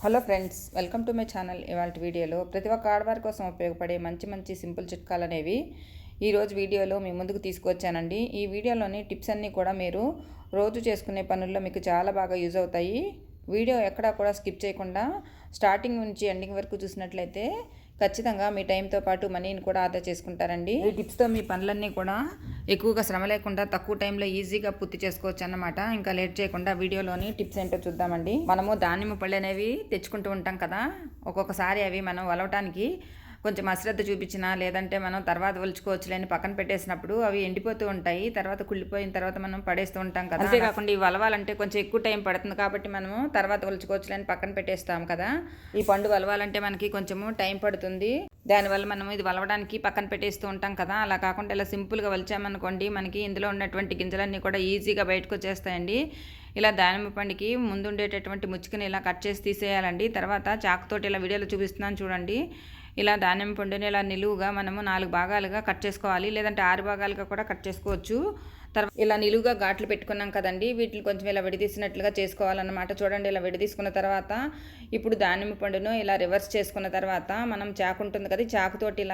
Hello friends, welcome to my channel. ఇవాళ వీడియోలో ప్రతి ఒక్క ఆడవారి కోసం ఉపయోగపడే మంచి సింపుల్ చిట్కాలు అనేవి ఈరోజు వీడియోలో మీ ముందుకు తీసుకొచ్చానండి. ఈ వీడియోలోని టిప్స్ అన్నీ కూడా మీరు రోజు చేసుకునే పనుల్లో మీకు చాలా బాగా యూజ్ అవుతాయి. వీడియో ఎక్కడా కూడా స్కిప్ చేయకుండా స్టార్టింగ్ నుంచి ఎండింగ్ వరకు చూసినట్లయితే ఖచ్చితంగా మీ టైంతో పాటు మనీని కూడా ఆదా చేసుకుంటారండి. ఈ టిప్స్తో మీ పనులన్నీ కూడా ఎక్కువగా శ్రమ లేకుండా తక్కువ టైంలో ఈజీగా పూర్తి చేసుకోవచ్చు అన్నమాట. ఇంకా లేట్ చేయకుండా వీడియోలోని టిప్స్ ఏంటో చూద్దామండి. మనము దానిమ్మ పళ్ళు అనేవి తెచ్చుకుంటూ ఉంటాం కదా, ఒక్కొక్కసారి అవి మనం వలవటానికి కొంచెం అశ్రద్ధ చూపించినా లేదంటే మనం తర్వాత ఒలుచుకోవచ్చులేని పక్కన పెట్టేసినప్పుడు అవి ఎండిపోతూ ఉంటాయి. తర్వాత కుళ్ళిపోయిన తర్వాత మనం పడేస్తూ ఉంటాం కదా. అంతేకాకుండా ఇవి వలవాలంటే కొంచెం ఎక్కువ టైం పడుతుంది కాబట్టి మనము తర్వాత ఒలుచుకోవచ్చులేని పక్కన పెట్టేస్తాం కదా. ఈ పండు వలవాలంటే మనకి కొంచెము టైం పడుతుంది. దానివల్ల మనం ఇది వలవడానికి పక్కన పెట్టేస్తూ ఉంటాం కదా. అలా కాకుండా ఇలా సింపుల్గా వలిచామనుకోండి, మనకి ఇందులో ఉన్నటువంటి గింజలన్నీ కూడా ఈజీగా బయటకు వచ్చేస్తాయండి. ఇలా దానిమ్మ పండుకి ముందు ఉండేటటువంటి ముచ్చుకని ఇలా కట్ చేసి తీసేయాలండి. తర్వాత చాకుతోటి ఇలా వీడియోలో చూపిస్తున్నాను చూడండి. ఇలా దానిమ్మ పండుని ఇలా నిలువుగా మనము 4 భాగాలుగా కట్ చేసుకోవాలి, లేదంటే 6 భాగాలుగా కూడా కట్ చేసుకోవచ్చు. తర్వాత ఇలా నిలువుగా ఘాట్లు పెట్టుకున్నాం కదండి, వీటిని కొంచెం ఇలా విడదీసినట్లుగా చేసుకోవాలన్నమాట. చూడండి, ఇలా విడదీసుకున్న తర్వాత ఇప్పుడు దానిమ్మ పండును ఇలా రివర్స్ చేసుకున్న తర్వాత మనం చాకు ఉంటుంది కదా, చాకుతోటి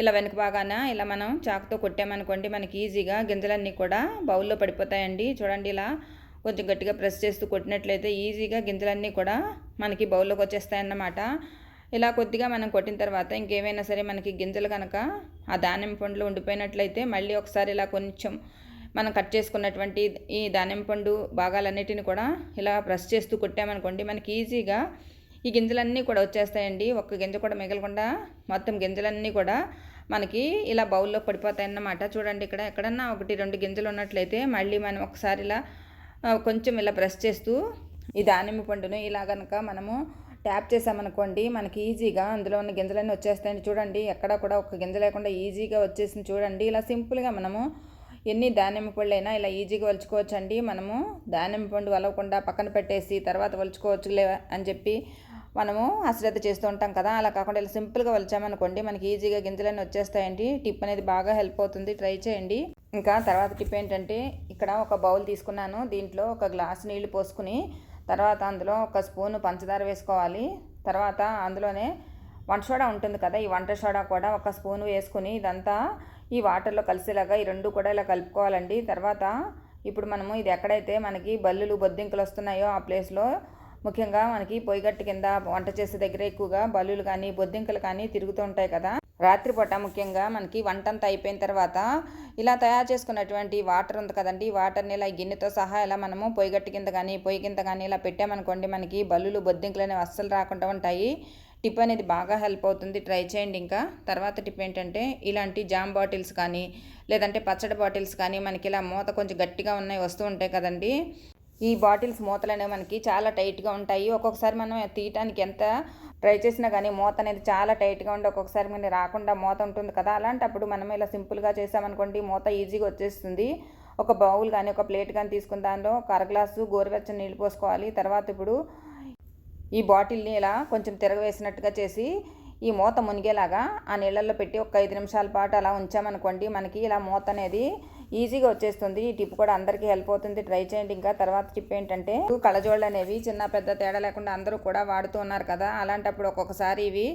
ఇలా వెనక భాగాన ఇలా మనం చాకుతో కొట్టామనుకోండి, మనకి ఈజీగా గింజలన్నీ కూడా బౌల్లో పడిపోతాయండి. చూడండి, ఇలా కొంచెం గట్టిగా ప్రెస్ చేస్తూ కొట్టినట్లయితే ఈజీగా గింజలన్నీ కూడా మనకి బౌల్లోకి వచ్చేస్తాయన్నమాట. ఇలా కొద్దిగా మనం కొట్టిన తర్వాత ఇంకేమైనా సరే మనకి గింజలు కనుక ఆ దానిమ్మ పండులో ఉండిపోయినట్లయితే మళ్ళీ ఒకసారి ఇలా కొంచెం మనం కట్ చేసుకున్నటువంటి ఈ దానిమ్మ పండు భాగాలన్నిటిని కూడా ఇలా ప్రెస్ చేస్తూ కొట్టామనుకోండి, మనకి ఈజీగా ఈ గింజలన్నీ కూడా వచ్చేస్తాయండి. ఒక్క గింజ కూడా మిగలకుండా మొత్తం గింజలన్నీ కూడా మనకి ఇలా బౌల్లో పడిపోతాయి అన్నమాట. చూడండి, ఇక్కడ ఎక్కడన్నా 1-2 గింజలు ఉన్నట్లయితే మళ్ళీ మనం ఒకసారి ఇలా కొంచెం ఇలా ప్రెస్ చేస్తూ ఈ దానిమ్మ పండును ఇలా కనుక మనము ట్యాప్ చేసామనుకోండి, మనకి ఈజీగా అందులో ఉన్న గింజలన్నీ వచ్చేస్తాయండి. చూడండి, ఎక్కడ కూడా ఒక గింజ లేకుండా ఈజీగా వచ్చేసింది. చూడండి, ఇలా సింపుల్గా మనము ఎన్ని దానిమ్మ పళ్ళు అయినా ఇలా ఈజీగా వలుచుకోవచ్చండి. మనము దానిమ్మ పండు వలవకుండా పక్కన పెట్టేసి తర్వాత వలుచుకోవచ్చులే అని చెప్పి మనము అశ్రద్ధ చేస్తూ ఉంటాం కదా. అలా కాకుండా ఇలా సింపుల్గా వలిచామనుకోండి, మనకి ఈజీగా గింజలన్నీ వచ్చేస్తాయండి. టిప్ అనేది బాగా హెల్ప్ అవుతుంది, ట్రై చేయండి. ఇంకా తర్వాత టిప్ ఏంటంటే, ఇక్కడ ఒక బౌల్ తీసుకున్నాను, దీంట్లో ఒక గ్లాసు నీళ్లు పోసుకుని తర్వాత అందులో ఒక స్పూను పంచదార వేసుకోవాలి. తర్వాత అందులోనే వంట సోడా ఉంటుంది కదా, ఈ వంట సోడా కూడా ఒక స్పూను వేసుకుని ఇదంతా ఈ వాటర్లో కలిసేలాగా ఈ రెండు కూడా ఇలా కలుపుకోవాలండి. తర్వాత ఇప్పుడు మనము ఇది ఎక్కడైతే మనకి బల్లులు బొద్దింకలు వస్తున్నాయో ఆ ప్లేస్లో, ముఖ్యంగా మనకి పొయ్యిగట్టు కింద వంట చేసే దగ్గర ఎక్కువగా బల్లులు కానీ బొద్దింకలు కానీ తిరుగుతూ ఉంటాయి కదా. రాత్రిపూట ముఖ్యంగా మనకి వంట అంతా అయిపోయిన తర్వాత ఇలా తయారు చేసుకున్నటువంటి వాటర్ ఉంది కదండి, ఈ వాటర్ని ఇలా గిన్నెతో సహా ఇలా మనము పొయ్యిగట్టు కింద కానీ పొయ్యి కింద కానీ ఇలా పెట్టామనుకోండి, మనకి బల్లులు బొద్దింకలు అనేవి అస్సలు రాకుండా ఉంటాయి. టిప్ అనేది బాగా హెల్ప్ అవుతుంది, ట్రై చేయండి. ఇంకా తర్వాత టిప్ ఏంటంటే, ఇలాంటి జామ్ బాటిల్స్ కానీ లేదంటే పచ్చడి బాటిల్స్ కానీ మనకి ఇలా మూత కొంచెం గట్టిగా ఉన్నాయి వస్తూ ఉంటాయి కదండి. ఈ బాటిల్స్ మూతలు అనేవి మనకి చాలా టైట్గా ఉంటాయి. ఒక్కొక్కసారి మనం తీయటానికి ఎంత ట్రై చేసినా కానీ మూత అనేది చాలా టైట్గా ఉండి ఒక్కొక్కసారి మనకి రాకుండా మూత ఉంటుంది కదా. అలాంటప్పుడు మనం ఇలా సింపుల్గా చేసామనుకోండి, మూత ఈజీగా వచ్చేస్తుంది. ఒక బౌల్ కానీ ఒక ప్లేట్ కానీ తీసుకుని దానిలో ఒక అర గ్లాసు గోరువెచ్చని నీళ్ళు పోసుకోవాలి. తర్వాత ఇప్పుడు ఈ బాటిల్ని ఇలా కొంచెం తిరగవేసినట్టుగా చేసి ఈ మూత మునిగేలాగా ఆ నీళ్ళల్లో పెట్టి ఒక 5 నిమిషాల పాటు అలా ఉంచామనుకోండి, మనకి ఇలా మూత అనేది ఈజీగా వచ్చేస్తుంది. ఈ టిప్ కూడా అందరికీ హెల్ప్ అవుతుంది, ట్రై చేయండి. ఇంకా తర్వాత టిప్ ఏంటంటే, కళ్ళజోళ్ళు అనేవి చిన్న పెద్ద తేడా లేకుండా అందరూ కూడా వాడుతూ ఉన్నారు కదా. అలాంటప్పుడు ఒక్కొక్కసారి ఇవి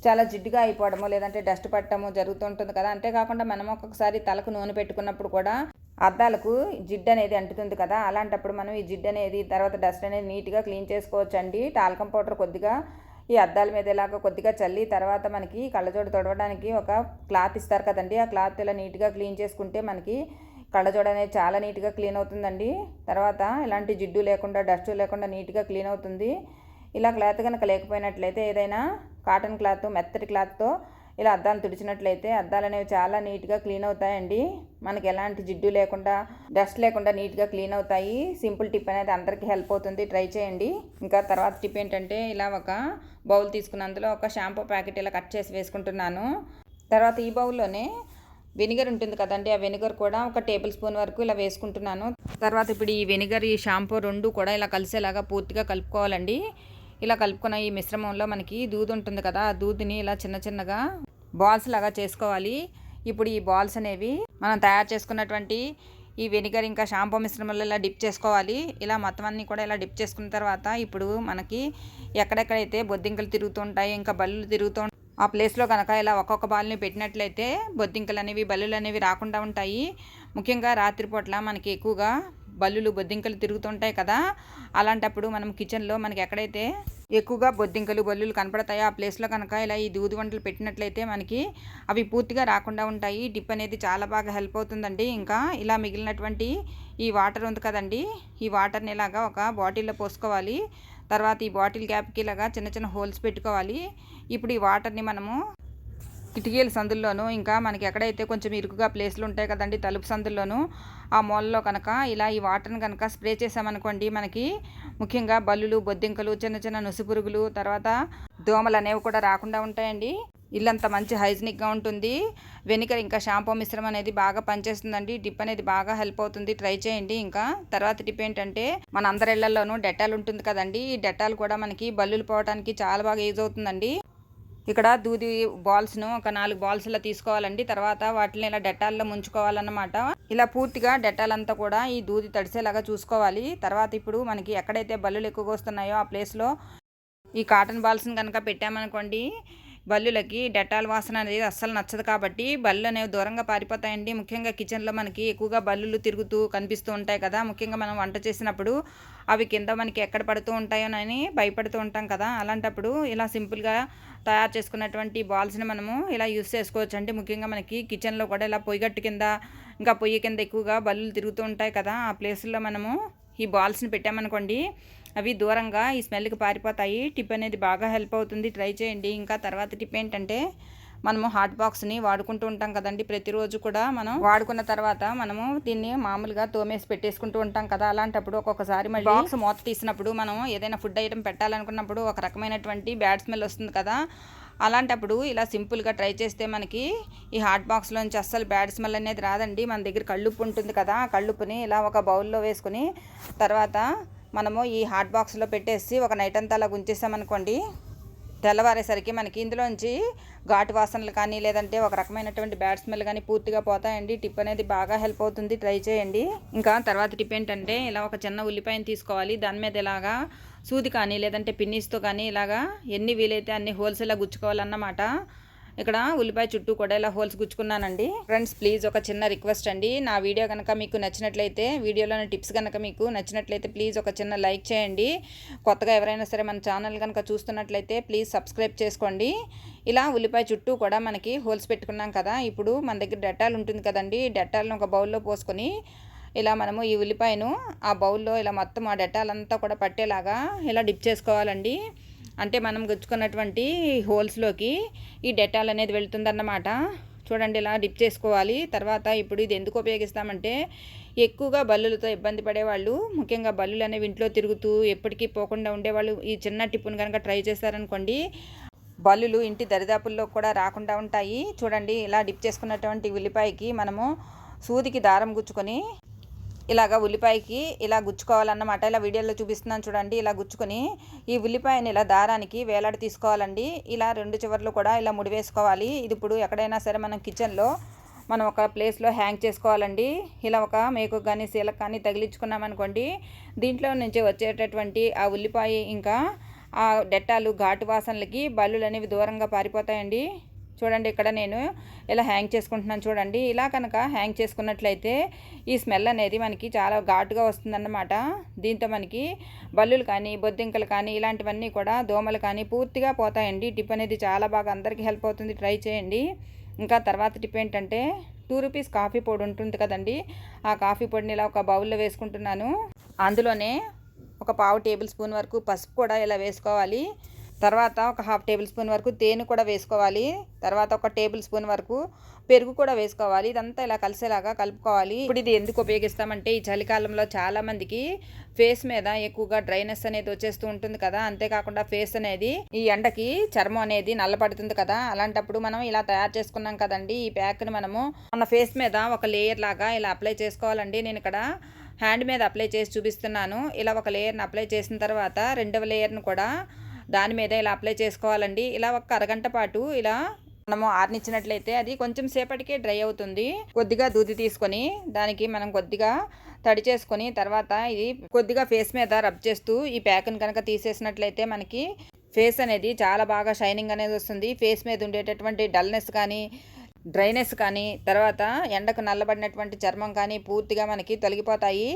చాలా జిడ్డుగా అయిపోవడము లేదంటే డస్ట్ పట్టడము జరుగుతుంటుంది కదా. అంతేకాకుండా మనం ఒక్కొక్కసారి తలకు నూనె పెట్టుకున్నప్పుడు కూడా అద్దాలకు జిడ్డు అనేది అంటుతుంది కదా. అలాంటప్పుడు మనం ఈ జిడ్డు అనేది తర్వాత డస్ట్ అనేది నీట్గా క్లీన్ చేసుకోవచ్చు అండి. టాల్కం పౌడర్ కొద్దిగా ఈ అద్దాల మీద ఇలాగ కొద్దిగా చల్లి తర్వాత మనకి కళ్ళజోడు తొడవడానికి ఒక క్లాత్ ఇస్తారు కదండి, ఆ క్లాత్ ఇలా నీట్గా క్లీన్ చేసుకుంటే మనకి కళ్ళజోడు అనేది చాలా నీట్గా క్లీన్ అవుతుందండి. తర్వాత ఇలాంటి జిడ్డు లేకుండా డస్ట్ లేకుండా నీట్గా క్లీన్ అవుతుంది. ఇలా క్లాత్ కనుక లేకపోయినట్లయితే ఏదైనా కాటన్ క్లాత్ మెత్తటి క్లాత్తో ఇలా అద్దాలు తుడిచినట్లయితే అద్దాలు అనేవి చాలా నీట్గా క్లీన్ అవుతాయండి. మనకి ఎలాంటి జిడ్డు లేకుండా డస్ట్ లేకుండా నీట్గా క్లీన్ అవుతాయి. సింపుల్ టిప్ అనేది అందరికీ హెల్ప్ అవుతుంది, ట్రై చేయండి. ఇంకా తర్వాత టిప్ ఏంటంటే, ఇలా ఒక బౌల్ తీసుకున్న అందులో ఒక షాంపూ ప్యాకెట్ ఇలా కట్ చేసి వేసుకుంటున్నాను. తర్వాత ఈ బౌల్లోనే వెనిగర్ ఉంటుంది కదండి, ఆ వెనిగర్ కూడా ఒక టేబుల్ స్పూన్ వరకు ఇలా వేసుకుంటున్నాను. తర్వాత ఇప్పుడు ఈ వెనిగర్ ఈ షాంపూ రెండు కూడా ఇలా కలిసేలాగా పూర్తిగా కలుపుకోవాలండి. ఇలా కలుపుకున్న ఈ మిశ్రమంలో మనకి దూది ఉంటుంది కదా, ఆ దూదిని ఇలా చిన్నగా బాల్స్ లాగా చేసుకోవాలి. ఇప్పుడు ఈ బాల్స్ అనేవి మనం తయారు చేసుకున్నటువంటి ఈ వెనిగర్ ఇంకా షాంపూ మిశ్రమంలో ఇలా డిప్ చేసుకోవాలి. ఇలా మొత్తం అన్నీ కూడా ఇలా డిప్ చేసుకున్న తర్వాత ఇప్పుడు మనకి ఎక్కడెక్కడైతే బొద్దింకలు తిరుగుతుంటాయి, ఇంకా బల్లులు తిరుగుతూ ఆ ప్లేస్లో కనుక ఇలా ఒక్కొక్క బాల్ని పెట్టినట్లయితే బొద్దింకలు అనేవి బల్లులు అనేవి రాకుండా ఉంటాయి. ముఖ్యంగా రాత్రిపూట్ల మనకి ఎక్కువగా బల్లులు బొద్దింకలు తిరుగుతుంటాయి కదా, అలాంటప్పుడు మనం కిచెన్లో మనకి ఎక్కడైతే ఎక్కువగా బొద్దింకలు బల్లులు కనపడతాయో ఆ ప్లేస్లో కనుక ఇలా ఈ దూది వంటలు పెట్టినట్లయితే మనకి అవి పూర్తిగా రాకుండా ఉంటాయి. డిప్ అనేది చాలా బాగా హెల్ప్ అవుతుందండి. ఇంకా ఇలా మిగిలినటువంటి ఈ వాటర్ ఉంది కదండి, ఈ వాటర్ని ఇలాగా ఒక బాటిల్లో పోసుకోవాలి. తర్వాత ఈ బాటిల్ క్యాప్కి ఇలాగా చిన్న చిన్న హోల్స్ పెట్టుకోవాలి. ఇప్పుడు ఈ వాటర్ని మనము కిటికీల సందుల్లోనూ ఇంకా మనకి ఎక్కడైతే కొంచెం ఇరుకుగా ప్లేస్లు ఉంటాయి కదండి తలుపు సందుల్లోనూ ఆ మూలలో కనుక ఇలా ఈ వాటర్ని కనుక స్ప్రే చేసామనుకోండి, మనకి ముఖ్యంగా బల్లులు బొద్దింకలు చిన్న చిన్న నుసిపురుగులు తర్వాత దోమలు అనేవి కూడా రాకుండా ఉంటాయండి. ఇల్లంతా మంచి హైజీనిక్గా ఉంటుంది. వెనిగర్ ఇంకా షాంపూ మిశ్రమం అనేది బాగా పనిచేస్తుందండి. డిప్ అనేది బాగా హెల్ప్ అవుతుంది, ట్రై చేయండి. ఇంకా తర్వాత టిప్ ఏంటంటే మన అందరి ఇళ్లలోనూ డెటాల్ ఉంటుంది కదండి, ఈ డెటాల్ కూడా మనకి బల్లులు పోవడానికి చాలా బాగా యూజ్ అవుతుందండి. ఇక్కడ దూది బాల్స్ను ఒక 4 బాల్స్ ఇలా తీసుకోవాలండి. తర్వాత వాటిని ఇలా డెటాల్లో ముంచుకోవాలన్నమాట. ఇలా పూర్తిగా డెటాల్ అంతా కూడా ఈ దూది తడిసేలాగా చూసుకోవాలి. తర్వాత ఇప్పుడు మనకి ఎక్కడైతే బల్లులు ఎక్కువగా వస్తున్నాయో ఆ ప్లేస్లో ఈ కాటన్ బాల్స్ని కనుక పెట్టామనుకోండి, బల్లులకి డెటాల్ వాసన అనేది అస్సలు నచ్చదు కాబట్టి బల్లులు అనేవి దూరంగా పారిపోతాయండి. ముఖ్యంగా కిచెన్లో మనకి ఎక్కువగా బల్లులు తిరుగుతూ కనిపిస్తూ ఉంటాయి కదా, ముఖ్యంగా మనం వంట చేసినప్పుడు అవి కింద మనకి ఎక్కడ పడుతూ ఉంటాయోనని భయపడుతూ ఉంటాం కదా, అలాంటప్పుడు ఇలా సింపుల్గా తయారు చేసుకున్నటువంటి బాల్స్ని మనము ఇలా యూస్ చేసుకోవచ్చు అండి. ముఖ్యంగా మనకి కిచెన్లో కూడా ఇలా పొయ్యిగట్టు కింద ఇంకా పొయ్యి కింద ఎక్కువగా బల్లులు తిరుగుతూ ఉంటాయి కదా, ఆ ప్లేసుల్లో మనము ఈ బాల్స్ని పెట్టామనుకోండి అవి దూరంగా ఈ స్మెల్కి పారిపోతాయి. టిప్ అనేది బాగా హెల్ప్ అవుతుంది, ట్రై చేయండి. ఇంకా తర్వాత టిప్ ఏంటంటే మనము హాట్ బాక్స్ని వాడుకుంటూ ఉంటాం కదండి ప్రతిరోజు కూడా. మనం వాడుకున్న తర్వాత మనము దీన్ని మామూలుగా తోమేసి పెట్టేసుకుంటూ ఉంటాం కదా, అలాంటప్పుడు ఒక్కొక్కసారి మళ్ళీ బాక్స్ మూత తీసినప్పుడు మనం ఏదైనా ఫుడ్ ఐటమ్ పెట్టాలనుకున్నప్పుడు ఒక రకమైనటువంటి బ్యాడ్ స్మెల్ వస్తుంది కదా, అలాంటప్పుడు ఇలా సింపుల్గా ట్రై చేస్తే మనకి ఈ హాట్ బాక్స్లోంచి అస్సలు బ్యాడ్ స్మెల్ అనేది రాదండి. మన దగ్గర కళ్ళుప్పు ఉంటుంది కదా, ఆ కళ్ళుప్పుని ఇలా ఒక బౌల్లో వేసుకుని తర్వాత మనము ఈ హాట్ బాక్స్లో పెట్టేసి ఒక నైట్ అంతా అలా ఉంచేసామనుకోండి, తెల్లవారేసరికి మనకి ఇందులోంచి ఘాటు వాసనలు కానీ లేదంటే ఒక రకమైనటువంటి బ్యాడ్ స్మెల్ కానీ పూర్తిగా పోతాయండి. టిప్ అనేది బాగా హెల్ప్ అవుతుంది, ట్రై చేయండి. ఇంకా తర్వాత టిప్ ఏంటంటే ఇలా ఒక చిన్న ఉల్లిపాయను తీసుకోవాలి, దాని మీద ఇలాగా సూది కానీ లేదంటే పిన్నీస్తో కానీ ఇలాగా ఎన్ని వీలైతే అన్ని హోల్స్ ఇలా గుచ్చుకోవాలన్నమాట. ఇక్కడ ఉల్లిపాయ చుట్టూ కూడా ఇలా హోల్స్ గుచ్చుకున్నానండి. ఫ్రెండ్స్ ప్లీజ్ ఒక చిన్న రిక్వెస్ట్ అండి, నా వీడియో కనుక మీకు నచ్చినట్లయితే, వీడియోలోని టిప్స్ కనుక మీకు నచ్చినట్లయితే ప్లీజ్ ఒక చిన్న లైక్ చేయండి. కొత్తగా ఎవరైనా సరే మన ఛానల్ కనుక చూస్తున్నట్లయితే ప్లీజ్ సబ్స్క్రైబ్ చేసుకోండి. ఇలా ఉల్లిపాయ చుట్టూ కూడా మనకి హోల్స్ పెట్టుకున్నాం కదా, ఇప్పుడు మన దగ్గర డెటాల్ ఉంటుంది కదండి, డెటాల్ను ఒక బౌల్లో పోసుకొని ఇలా మనము ఈ ఉల్లిపాయను ఆ బౌల్లో ఇలా మొత్తం ఆ డెటాల్ అంతా కూడా పట్టేలాగా ఇలా డిప్ చేసుకోవాలండి. అంటే మనం గుచ్చుకున్నటువంటి హోల్స్లోకి ఈ డెటాల్ అనేది వెళ్తుందన్నమాట. చూడండి ఇలా డిప్ చేసుకోవాలి. తర్వాత ఇప్పుడు ఇది ఎందుకు ఉపయోగిస్తామంటే ఎక్కువగా బల్లులతో ఇబ్బంది పడేవాళ్ళు, ముఖ్యంగా బల్లులు అనేవి ఇంట్లో తిరుగుతూ ఎప్పటికీ పోకుండా ఉండేవాళ్ళు ఈ చిన్న టిప్పును కనుక ట్రై చేశారనుకోండి, బల్లులు ఇంటి దరిదాపుల్లో కూడా రాకుండా ఉంటాయి. చూడండి ఇలా డిప్ చేసుకున్నటువంటి ఉల్లిపాయకి మనము సూదికి దారం గుచ్చుకొని ఇలాగ ఉల్లిపాయకి ఇలా గుచ్చుకోవాలన్నమాట. ఇలా వీడియోలో చూపిస్తున్నాను చూడండి, ఇలా గుచ్చుకొని ఈ ఉల్లిపాయని ఇలా దారానికి వేలాడి తీసుకోవాలండి. ఇలా 2 చివర్లు కూడా ఇలా ముడివేసుకోవాలి. ఇది ఇప్పుడు ఎక్కడైనా సరే మనం కిచెన్లో మనం ఒక ప్లేస్లో హ్యాంగ్ చేసుకోవాలండి. ఇలా ఒక మేకు కానీ సీలకు కానీ తగిలించుకున్నామనుకోండి, దీంట్లో నుంచి వచ్చేటటువంటి ఆ ఉల్లిపాయ ఇంకా ఆ డెట్టాలు ఘాటు వాసనలకి బల్లులు అనేవి దూరంగా పారిపోతాయండి. చూడండి ఇక్కడ నేను ఇలా హ్యాంగ్ చేసుకుంటున్నాను చూడండి. ఇలా కనుక హ్యాంగ్ చేసుకున్నట్లయితే ఈ స్మెల్ అనేది మనకి చాలా ఘాటుగా వస్తుందన్నమాట. దీంతో మనకి బల్లులు కానీ బొద్దింకలు కానీ ఇలాంటివన్నీ కూడా దోమలు కానీ పూర్తిగా పోతాయండి. టిప్ అనేది చాలా బాగా అందరికీ హెల్ప్ అవుతుంది, ట్రై చేయండి. ఇంకా తర్వాత టిప్ ఏంటంటే 2 రూపీస్ కాఫీ పొడి ఉంటుంది కదండి, ఆ కాఫీ పొడిని ఇలా ఒక బౌల్లో వేసుకుంటున్నాను. అందులోనే ఒక 1/2 టేబుల్ స్పూన్ వరకు పసుపు కూడా ఇలా వేసుకోవాలి. తర్వాత ఒక 1/2 టేబుల్ స్పూన్ వరకు తేనె కూడా వేసుకోవాలి. తర్వాత ఒక టేబుల్ స్పూన్ వరకు పెరుగు కూడా వేసుకోవాలి. ఇదంతా ఇలా కలిసేలాగా కలుపుకోవాలి. ఇప్పుడు ఇది ఎందుకు ఉపయోగిస్తామంటే ఈ చలికాలంలో చాలామందికి ఫేస్ మీద ఎక్కువగా డ్రైనెస్ అనేది వచ్చేస్తూ ఉంటుంది కదా, అంతేకాకుండా ఫేస్ అనేది ఈ ఎండకి చర్మం అనేది నల్లపడుతుంది కదా, అలాంటప్పుడు మనం ఇలా తయారు చేసుకున్నాం కదండి, ఈ ప్యాక్ని మనము మన ఫేస్ మీద ఒక లేయర్ లాగా ఇలా అప్లై చేసుకోవాలండి. నేను ఇక్కడ హ్యాండ్ మీద అప్లై చేసి చూపిస్తున్నాను. ఇలా ఒక లేయర్ని అప్లై చేసిన తర్వాత రెండవ లేయర్ను కూడా దాని మీద ఇలా అప్లై చేసుకోవాలండి. ఇలా ఒక అరగంట పాటు ఇలా మనము ఆరనిచ్చినట్లయితే అది కొంచెం సేపటికే డ్రై అవుతుంది. కొద్దిగా దూది తీసుకొని దానికి మనం కొద్దిగా తడి చేసుకొని తర్వాత ఇది కొద్దిగా ఫేస్ మీద రబ్ చేస్తూ ఈ ప్యాక్ని కనుక తీసేసినట్లయితే మనకి ఫేస్ అనేది చాలా బాగా షైనింగ్ అనేది వస్తుంది. ఫేస్ మీద ఉండేటటువంటి డల్నెస్ కానీ డ్రైనెస్ కానీ తర్వాత ఎండకు నల్లబడినటువంటి చర్మం కానీ పూర్తిగా మనకి తొలగిపోతాయి.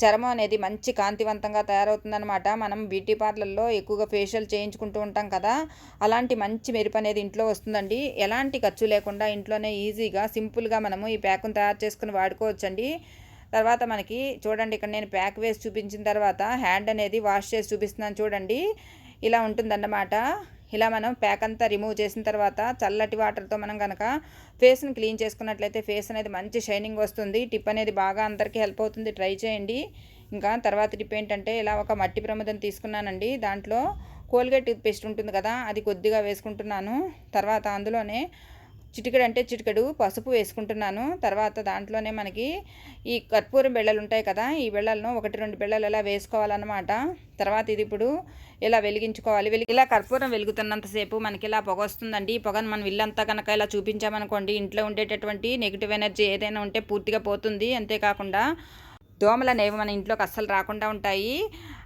చర్మం అనేది మంచి కాంతివంతంగా తయారవుతుందన్నమాట. మనం బ్యూటీ పార్లర్లో ఎక్కువగా ఫేషియల్ చేయించుకుంటూ ఉంటాం కదా, అలాంటి మంచి మెరుపు అనేది ఇంట్లో వస్తుందండి. ఎలాంటి ఖర్చు లేకుండా ఇంట్లోనే ఈజీగా సింపుల్గా మనము ఈ ప్యాక్ను తయారు చేసుకుని వాడుకోవచ్చండి. తర్వాత మనకి చూడండి, ఇక్కడ నేను ప్యాక్ వేసి చూపించిన తర్వాత హ్యాండ్ అనేది వాష్ చేసి చూపిస్తున్నాను చూడండి. ఇలా ఉంటుందన్నమాట. ఇలా మనం ప్యాక్ అంతా రిమూవ్ చేసిన తర్వాత చల్లటి వాటర్తో మనం కనుక ఫేస్ని క్లీన్ చేసుకున్నట్లయితే ఫేస్ అనేది మంచి షైనింగ్ వస్తుంది. టిప్ అనేది బాగా అందరికీ హెల్ప్ అవుతుంది, ట్రై చేయండి. ఇంకా తర్వాత టిప్ ఏంటంటే, ఇలా ఒక మట్టి ప్రమిదను తీసుకున్నానండి. దాంట్లో కోల్గేట్ టూత్ పేస్ట్ ఉంటుంది కదా, అది కొద్దిగా వేసుకుంటున్నాను. తర్వాత అందులోనే చిటికెడు పసుపు వేసుకుంటున్నాను. తర్వాత దాంట్లోనే మనకి ఈ కర్పూరం బిళ్ళలు ఉంటాయి కదా, ఈ బిళ్ళలను 1-2 బిళ్ళలు ఇలా వేసుకోవాలన్నమాట. తర్వాత ఇది ఇప్పుడు ఇలా వెలిగించుకోవాలి. ఇలా కర్పూరం వెలుగుతున్నంతసేపు మనకి ఇలా పొగ వస్తుందండి. ఈ పొగను మనం ఇల్లంతా కనుక ఇలా చూపించామనుకోండి, ఇంట్లో ఉండేటటువంటి నెగిటివ్ ఎనర్జీ ఏదైనా ఉంటే పూర్తిగా పోతుంది. అంతేకాకుండా దోమలు అనేవి మన ఇంట్లోకి అస్సలు రాకుండా ఉంటాయి.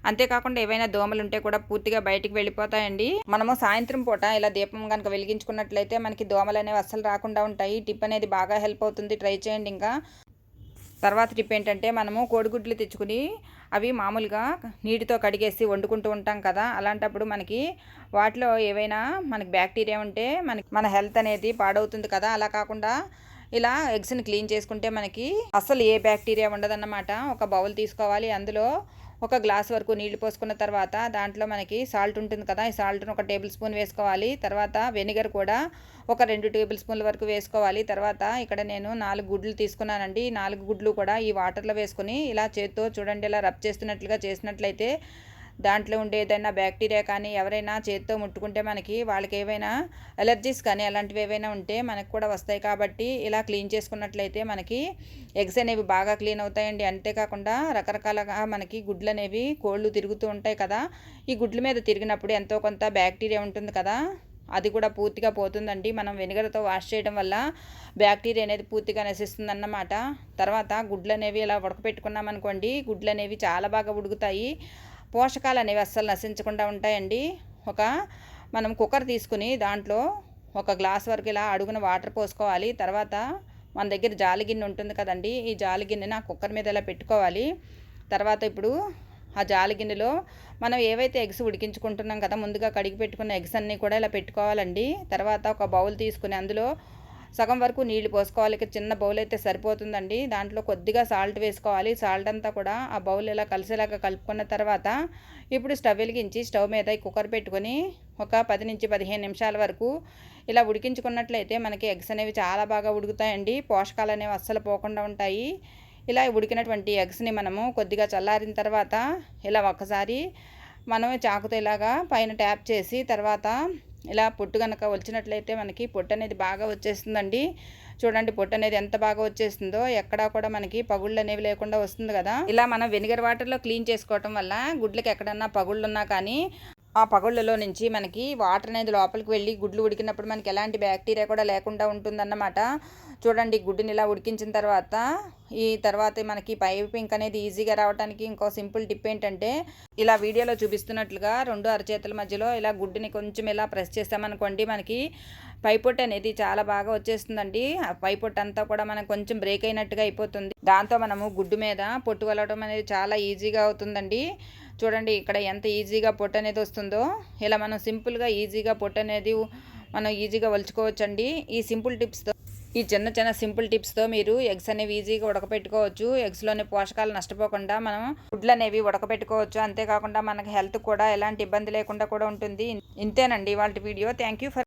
అంతేకాకుండా ఏవైనా దోమలు ఉంటే కూడా పూర్తిగా బయటికి వెళ్ళిపోతాయండి. మనము సాయంత్రం పూట ఇలా దీపం కనుక వెలిగించుకున్నట్లయితే మనకి దోమలు అనేవి అస్సలు రాకుండా ఉంటాయి. టిప్ అనేది బాగా హెల్ప్ అవుతుంది, ట్రై చేయండి. ఇంకా తర్వాత టిప్ ఏంటంటే, మనము కోడిగుడ్లు తెచ్చుకుని అవి మామూలుగా నీటితో కడిగేసి వండుకుంటూ ఉంటాం కదా, అలాంటప్పుడు మనకి వాటిలో ఏవైనా మనకి బ్యాక్టీరియా ఉంటే మన హెల్త్ అనేది పాడవుతుంది కదా. అలా కాకుండా ఇలా ఎగ్స్ని క్లీన్ చేసుకుంటే మనకి అసలు ఏ బ్యాక్టీరియా ఉండదన్నమాట. ఒక బౌల్ తీసుకోవాలి, అందులో ఒక గ్లాస్ వరకు నీళ్లు పోసుకున్న తర్వాత దాంట్లో మనకి సాల్ట్ ఉంటుంది కదా, ఈ సాల్ట్ను 1 టేబుల్ స్పూన్ వేసుకోవాలి. తర్వాత వెనిగర్ కూడా ఒక 2 టేబుల్ స్పూన్ల వరకు వేసుకోవాలి. తర్వాత ఇక్కడ నేను 4 గుడ్లు తీసుకున్నానండి. 4 గుడ్లు కూడా ఈ వాటర్లో వేసుకొని ఇలా చేత్తో చూడండి ఇలా రబ్ చేస్తున్నట్లుగా చేసినట్లయితే దాంట్లో ఉండే ఏదైనా బ్యాక్టీరియా కానీ ఎవరైనా చేత్తో ముట్టుకుంటే మనకి వాళ్ళకి ఏవైనా ఎలర్జీస్ కానీ అలాంటివి ఏవైనా ఉంటే మనకు కూడా వస్తాయి. కాబట్టి ఇలా క్లీన్ చేసుకున్నట్లయితే మనకి ఎగ్స్ అనేవి బాగా క్లీన్ అవుతాయండి. అంతేకాకుండా రకరకాలుగా మనకి గుడ్లు అనేవి కోళ్ళు తిరుగుతూ ఉంటాయి కదా, ఈ గుడ్ల మీద తిరిగినప్పుడు ఎంతో కొంత బ్యాక్టీరియా ఉంటుంది కదా, అది కూడా పూర్తిగా పోతుందండి. మనం వెనిగర్తో వాష్ చేయడం వల్ల బ్యాక్టీరియా అనేది పూర్తిగా నశిస్తుంది అన్నమాట. తర్వాత గుడ్లు అనేవి ఇలా ఉడకపెట్టుకున్నామనుకోండి, గుడ్లు అనేవి చాలా బాగా ఉడుకుతాయి. పోషకాలు అనేవి అస్సలు నశించకుండా ఉంటాయండి. మనం కుక్కర్ తీసుకుని దాంట్లో 1 గ్లాస్ వరకు ఇలా అడుగున వాటర్ పోసుకోవాలి. తర్వాత మన దగ్గర జాలి గిన్నె ఉంటుంది కదండి, ఈ జాలి గిన్నెని ఆ కుక్కర్ మీద ఇలా పెట్టుకోవాలి. తర్వాత ఇప్పుడు ఆ జాలి గిన్నెలో మనం ఏవైతే ఎగ్స్ ఉడికించుకుంటున్నాం కదా, ముందుగా కడిగి పెట్టుకున్న ఎగ్స్ అన్నీ కూడా ఇలా పెట్టుకోవాలండి. తర్వాత ఒక బౌల్ తీసుకుని అందులో సగం వరకు నీళ్లు పోసుకోవాలి. చిన్న బౌల్ అయితే సరిపోతుందండి. దాంట్లో కొద్దిగా సాల్ట్ వేసుకోవాలి. సాల్ట్ అంతా కూడా ఆ బౌల్ ఇలా కలిసేలాగా కలుపుకున్న తర్వాత ఇప్పుడు స్టవ్ వెలిగించి స్టవ్ మీద ఈ కుక్కర్ పెట్టుకొని ఒక 10-15 నిమిషాల వరకు ఇలా ఉడికించుకున్నట్లయితే మనకి ఎగ్స్ అనేవి చాలా బాగా ఉడుకుతాయండి. పోషకాలు అనేవి అస్సలు పోకుండా ఉంటాయి. ఇలా ఉడికినటువంటి ఎగ్స్ని మనము కొద్దిగా చల్లారిన తర్వాత ఇలా ఒకసారి మనమే చాకుతో ఇలాగా పైన ట్యాప్ చేసి తర్వాత ఇలా పొట్టు కనుక వచ్చినట్లయితే మనకి పొట్టు అనేది బాగా వచ్చేస్తుందండి. చూడండి పొట్టు అనేది ఎంత బాగా వచ్చేస్తుందో, ఎక్కడా కూడా మనకి పగుళ్ళు అనేవి లేకుండా వస్తుంది కదా. ఇలా మనం వెనిగర్ వాటర్లో క్లీన్ చేసుకోవటం వల్ల గుడ్లకి ఎక్కడన్నా పగుళ్ళు ఉన్నా కానీ ఆ పగుళ్ళలో నుంచి మనకి వాటర్ అనేది లోపలికి వెళ్ళి గుడ్లు ఉడికినప్పుడు మనకి ఎలాంటి బ్యాక్టీరియా కూడా లేకుండా ఉంటుందన్నమాట. చూడండి గుడ్డుని ఇలా ఉడికించిన తర్వాత ఈ తర్వాత మనకి పైపింగ్ అనేది ఈజీగా రావడానికి ఇంకో సింపుల్ టిప్ ఏంటంటే, ఇలా వీడియోలో చూపిస్తున్నట్లుగా 2 అరచేతుల మధ్యలో ఇలా గుడ్డుని కొంచెం ఇలా ప్రెస్ చేస్తామనుకోండి, మనకి పైపొట్టు అనేది చాలా బాగా వచ్చేస్తుందండి. ఆ పైపొట్టు అంతా కూడా మనకు కొంచెం బ్రేక్ అయినట్టుగా అయిపోతుంది. దాంతో మనము గుడ్డు మీద పొట్టు వలవడం అనేది చాలా ఈజీగా అవుతుందండి. చూడండి ఇక్కడ ఎంత ఈజీగా పొట్టు అనేది వస్తుందో. ఇలా మనం సింపుల్గా ఈజీగా పొట్టు అనేది మనం ఈజీగా వలుచుకోవచ్చండి. ఈ చిన్న సింపుల్ టిప్స్తో మీరు ఎగ్స్ అనేవి ఈజీగా ఉడకపెట్టుకోవచ్చు. ఎగ్స్లోని పోషకాలు నష్టపోకుండా మనం గుడ్లు అనేవి ఉడకపెట్టుకోవచ్చు. అంతేకాకుండా మనకి హెల్త్ కూడా ఎలాంటి ఇబ్బంది లేకుండా కూడా ఉంటుంది. ఇంతేనండి ఇవాళ వీడియో. Thank you for